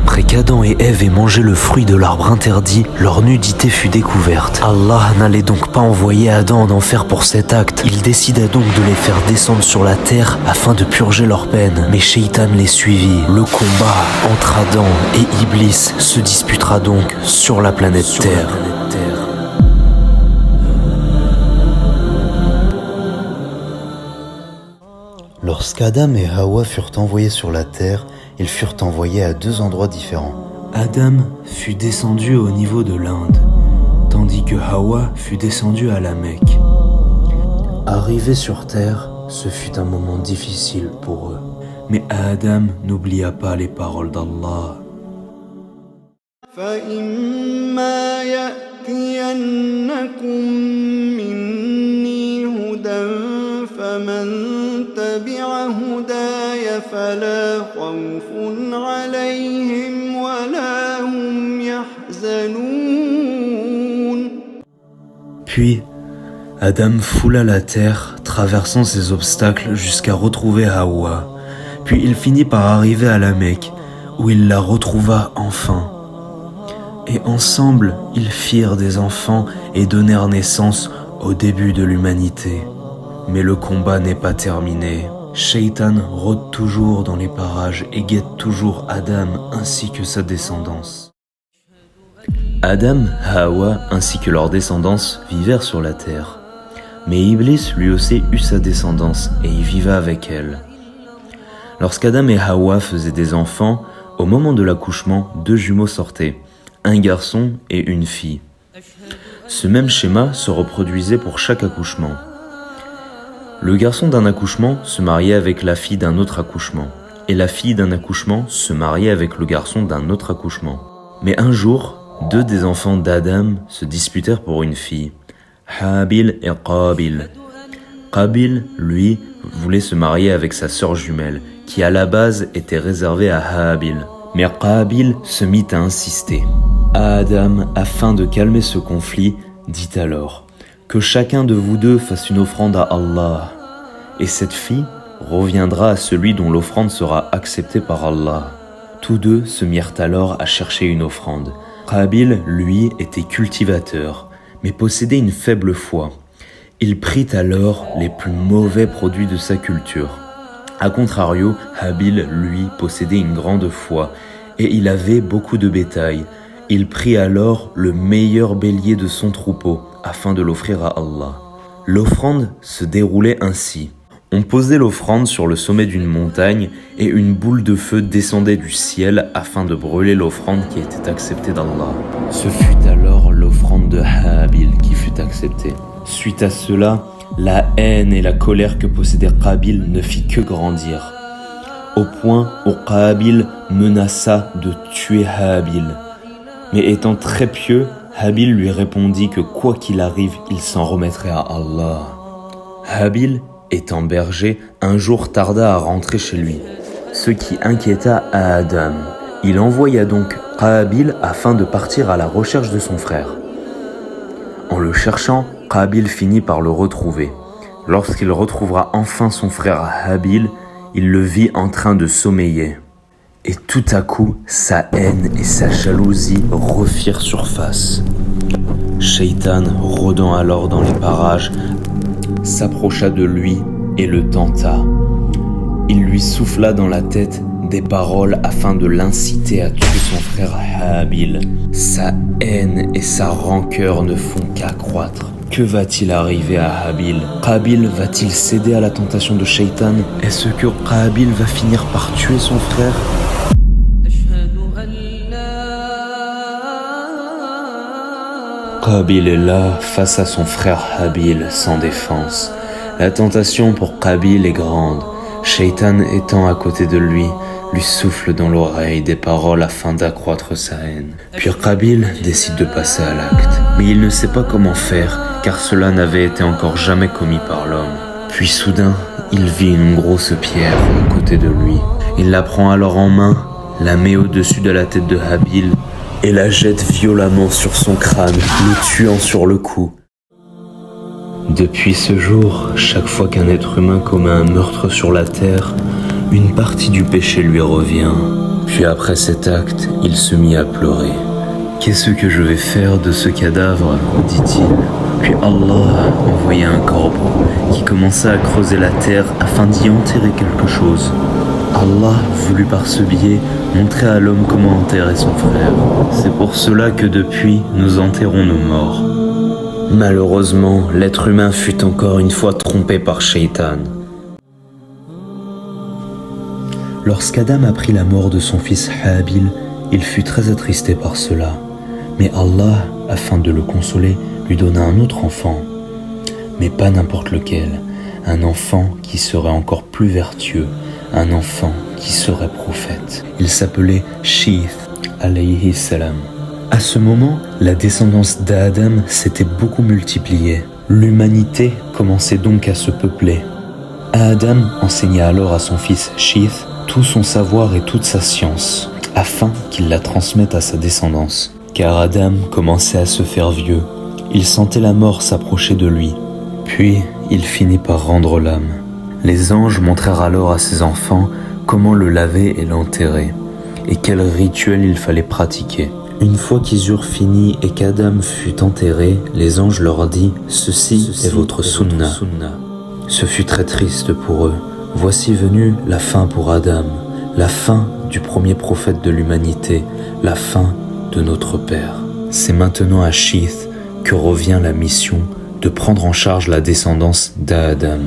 Après qu'Adam et Ève aient mangé le fruit de l'arbre interdit, leur nudité fut découverte. Allah n'allait donc pas envoyer Adam en enfer pour cet acte. Il décida donc de les faire descendre sur la terre afin de purger leur peine. Mais Shaitan les suivit. Le combat entre Adam et Iblis se disputera donc sur la planète Terre. Lorsqu'Adam et Hawa furent envoyés sur la terre, ils furent envoyés à deux endroits différents. Adam fut descendu au niveau de l'Inde, tandis que Hawa fut descendu à la Mecque. Arrivé sur terre, ce fut un moment difficile pour eux. Mais Adam n'oublia pas les paroles d'Allah. فإما يأتينكم مني هدى فمن تبع هداي فلا خوف عليهم ولا هم يحزنون. Puis, Adam foula la terre, traversant ses obstacles jusqu'à retrouver Hawa. Puis il finit par arriver à la Mecque, où il la retrouva enfin. Et ensemble, ils firent des enfants et donnèrent naissance au début de l'humanité. Mais le combat n'est pas terminé. Shaitan rôde toujours dans les parages et guette toujours Adam ainsi que sa descendance. Adam, Hawa ainsi que leur descendance vivèrent sur la terre. Mais Iblis lui aussi eut sa descendance et y viva avec elle. Lorsqu'Adam et Hawa faisaient des enfants, au moment de l'accouchement, deux jumeaux sortaient, un garçon et une fille. Ce même schéma se reproduisait pour chaque accouchement. Le garçon d'un accouchement se mariait avec la fille d'un autre accouchement, et la fille d'un accouchement se mariait avec le garçon d'un autre accouchement. Mais un jour, deux des enfants d'Adam se disputèrent pour une fille, Habil et Qabil. Qabil, lui, voulait se marier avec sa sœur jumelle, qui à la base était réservée à Habil. Mais Qabil se mit à insister. Adam, afin de calmer ce conflit, dit alors que chacun de vous deux fasse une offrande à Allah, et cette fille reviendra à celui dont l'offrande sera acceptée par Allah. Tous deux se mirent alors à chercher une offrande. Qabil, lui, était cultivateur, mais possédait une faible foi. Il prit alors les plus mauvais produits de sa culture. A contrario, Habil, lui, possédait une grande foi, et il avait beaucoup de bétail. Il prit alors le meilleur bélier de son troupeau, afin de l'offrir à Allah. L'offrande se déroulait ainsi. On posait l'offrande sur le sommet d'une montagne, et une boule de feu descendait du ciel afin de brûler l'offrande qui était acceptée d'Allah. Ce fut alors l'offrande de Habil qui fut acceptée. Suite à cela, la haine et la colère que possédait Qabil ne fit que grandir, au point où Qabil menaça de tuer Habil. Mais étant très pieux, Habil lui répondit que quoi qu'il arrive, il s'en remettrait à Allah. Habil, étant berger, un jour tarda à rentrer chez lui, ce qui inquiéta Adam. Il envoya donc Qabil afin de partir à la recherche de son frère. En le cherchant, Qabil finit par le retrouver. Lorsqu'il retrouvera enfin son frère Habil, il le vit en train de sommeiller. Et tout à coup, sa haine et sa jalousie refirent surface. Shaitan, rôdant alors dans les parages, s'approcha de lui et le tenta. Il lui souffla dans la tête des paroles afin de l'inciter à tuer son frère Habil. Sa haine et sa rancœur ne font qu'accroître. Que va-t-il arriver à Habil? Qabil va-t-il céder à la tentation de Shaitan? Est-ce que Qabil va finir par tuer son frère? Qabil est là face à son frère Habil sans défense. La tentation pour Qabil est grande. Shaitan étant à côté de lui souffle dans l'oreille des paroles afin d'accroître sa haine. Puis Qabil décide de passer à l'acte. Mais il ne sait pas comment faire, car cela n'avait été encore jamais commis par l'homme. Puis soudain, il vit une grosse pierre à côté de lui. Il la prend alors en main, la met au-dessus de la tête de Habil et la jette violemment sur son crâne, le tuant sur le coup. Depuis ce jour, chaque fois qu'un être humain commet un meurtre sur la terre, une partie du péché lui revient. Puis après cet acte, il se mit à pleurer. « Qu'est-ce que je vais faire de ce cadavre ?» dit-il. Puis Allah envoya un corbeau qui commença à creuser la terre afin d'y enterrer quelque chose. Allah voulut par ce biais montrer à l'homme comment enterrer son frère. C'est pour cela que depuis, nous enterrons nos morts. Malheureusement, l'être humain fut encore une fois trompé par Shaitan. Lorsqu'Adam apprit la mort de son fils Habil, il fut très attristé par cela. Mais Allah, afin de le consoler, lui donna un autre enfant. Mais pas n'importe lequel, un enfant qui serait encore plus vertueux, un enfant qui serait prophète. Il s'appelait Sheeth, alayhi salam. À ce moment, la descendance d'Adam s'était beaucoup multipliée. L'humanité commençait donc à se peupler. Adam enseigna alors à son fils Sheeth tout son savoir et toute sa science, afin qu'il la transmette à sa descendance. Car Adam commençait à se faire vieux. Il sentait la mort s'approcher de lui. Puis, il finit par rendre l'âme. Les anges montrèrent alors à ses enfants comment le laver et l'enterrer, et quel rituel il fallait pratiquer. Une fois qu'ils eurent fini et qu'Adam fut enterré, les anges leur dirent « Ceci est votre sunna ». Ce fut très triste pour eux. Voici venue la fin pour Adam, la fin du premier prophète de l'humanité, la fin de notre Père. C'est maintenant à Sheeth que revient la mission de prendre en charge la descendance d'Adam.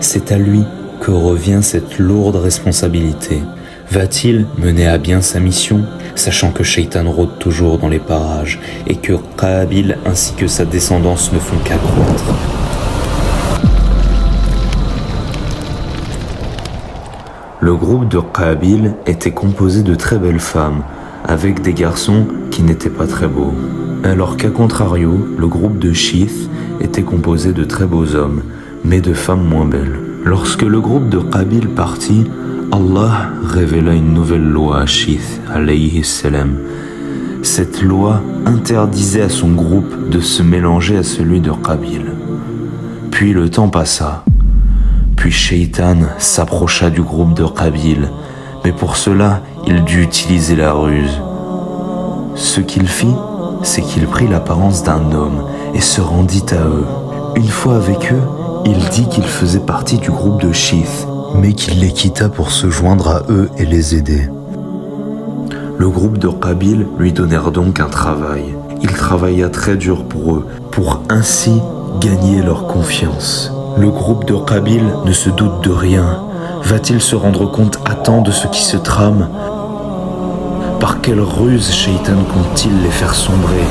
C'est à lui que revient cette lourde responsabilité. Va-t-il mener à bien sa mission, sachant que Shaitan rôde toujours dans les parages et que Qabil ainsi que sa descendance ne font qu'accroître? Le groupe de Qabil était composé de très belles femmes, avec des garçons qui n'étaient pas très beaux. Alors qu'à contrario, le groupe de Sheeth était composé de très beaux hommes, mais de femmes moins belles. Lorsque le groupe de Qabil partit, Allah révéla une nouvelle loi à Sheeth, alayhi salam. Cette loi interdisait à son groupe de se mélanger à celui de Qabil. Puis le temps passa. Puis Shaitan s'approcha du groupe de Qabil, mais pour cela, il dut utiliser la ruse. Ce qu'il fit, c'est qu'il prit l'apparence d'un homme et se rendit à eux. Une fois avec eux, il dit qu'il faisait partie du groupe de Sheeth, mais qu'il les quitta pour se joindre à eux et les aider. Le groupe de Qabil lui donnèrent donc un travail. Il travailla très dur pour eux, pour ainsi gagner leur confiance. Le groupe de Qabil ne se doute de rien. Va-t-il se rendre compte à temps de ce qui se trame? Par quelle ruse Shaitan compte-t-il les faire sombrer?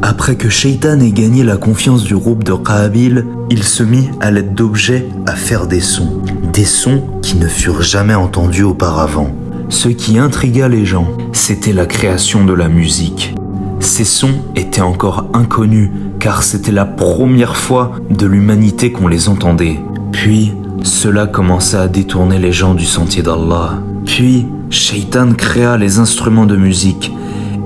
Après que Shaitan ait gagné la confiance du groupe de Qabil, il se mit à l'aide d'objets à faire des sons qui ne furent jamais entendus auparavant. Ce qui intrigua les gens, c'était la création de la musique. Ces sons étaient encore inconnus, car c'était la première fois de l'humanité qu'on les entendait. Puis, cela commença à détourner les gens du sentier d'Allah. Puis, Shaitan créa les instruments de musique,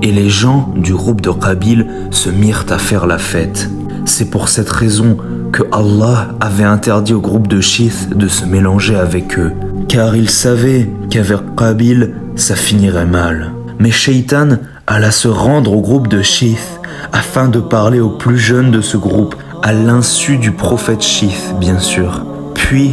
et les gens du groupe de Qabil se mirent à faire la fête. C'est pour cette raison que Allah avait interdit au groupe de Sheeth de se mélanger avec eux, car il savait qu'avec Qabil, ça finirait mal. Mais Shaitan alla se rendre au groupe de Sheeth afin de parler aux plus jeunes de ce groupe, à l'insu du prophète Sheeth, bien sûr. Puis,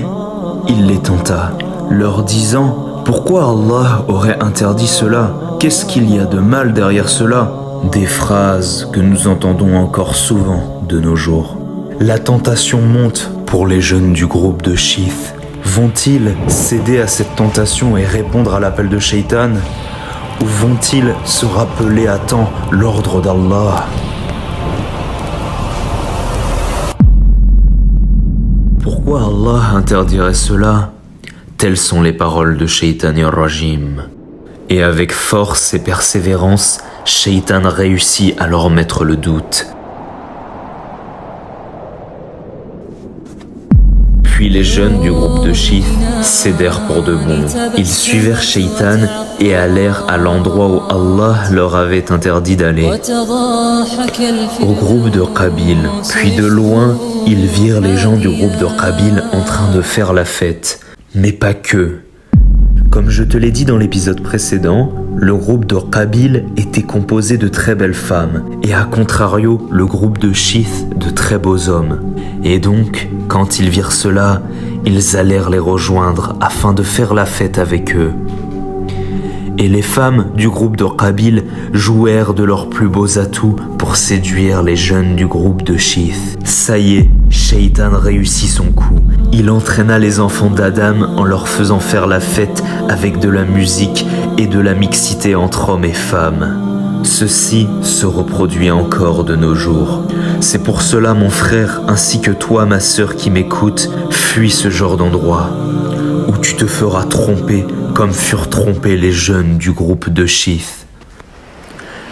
il les tenta, leur disant « Pourquoi Allah aurait interdit cela? Qu'est-ce qu'il y a de mal derrière cela ?» Des phrases que nous entendons encore souvent de nos jours. La tentation monte pour les jeunes du groupe de Sheeth. Vont-ils céder à cette tentation et répondre à l'appel de Shaitan? Ou vont-ils se rappeler à temps l'ordre d'Allah? Pourquoi Allah interdirait cela? Telles sont les paroles de Shaitan ar-Rajim. Et avec force et persévérance, Shaitan réussit à leur mettre le doute. Puis les jeunes du groupe de Sheeth cédèrent pour de bon. Ils suivirent Shaitan et allèrent à l'endroit où Allah leur avait interdit d'aller, au groupe de Qabil. Puis de loin, ils virent les gens du groupe de Qabil en train de faire la fête. Mais pas que. Comme je te l'ai dit dans l'épisode précédent, le groupe de Qabil était composé de très belles femmes, et à contrario, le groupe de Shith de très beaux hommes. Et donc, quand ils virent cela, ils allèrent les rejoindre afin de faire la fête avec eux. Et les femmes du groupe de Qabil jouèrent de leurs plus beaux atouts pour séduire les jeunes du groupe de Shith. Ça y est, Shaitan réussit son coup. Il entraîna les enfants d'Adam en leur faisant faire la fête avec de la musique et de la mixité entre hommes et femmes. Ceci se reproduit encore de nos jours. C'est pour cela, mon frère, ainsi que toi, ma sœur qui m'écoute, fuis ce genre d'endroit où tu te feras tromper comme furent trompés les jeunes du groupe de Shith.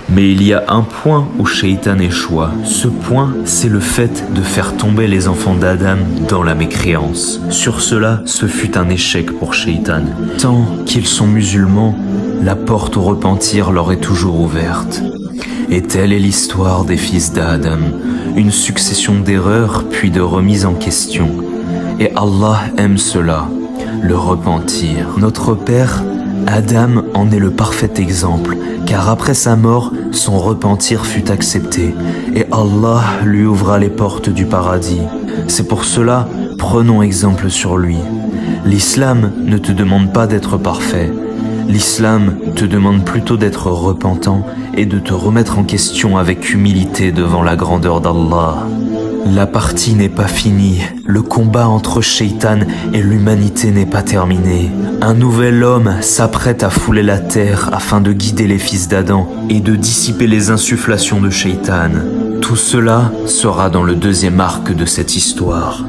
Mais il y a un point où Shaitan échoua. Ce point, c'est le fait de faire tomber les enfants d'Adam dans la mécréance. Sur cela, ce fut un échec pour Shaitan. Tant qu'ils sont musulmans, la porte au repentir leur est toujours ouverte. Et telle est l'histoire des fils d'Adam, une succession d'erreurs puis de remises en question. Et Allah aime cela, le repentir. Notre père, Adam, en est le parfait exemple, car après sa mort, son repentir fut accepté, et Allah lui ouvra les portes du paradis. C'est pour cela, prenons exemple sur lui. L'islam ne te demande pas d'être parfait. L'islam te demande plutôt d'être repentant et de te remettre en question avec humilité devant la grandeur d'Allah. La partie n'est pas finie, le combat entre Shaitan et l'humanité n'est pas terminé. Un nouvel homme s'apprête à fouler la terre afin de guider les fils d'Adam et de dissiper les insufflations de Shaitan. Tout cela sera dans le deuxième arc de cette histoire.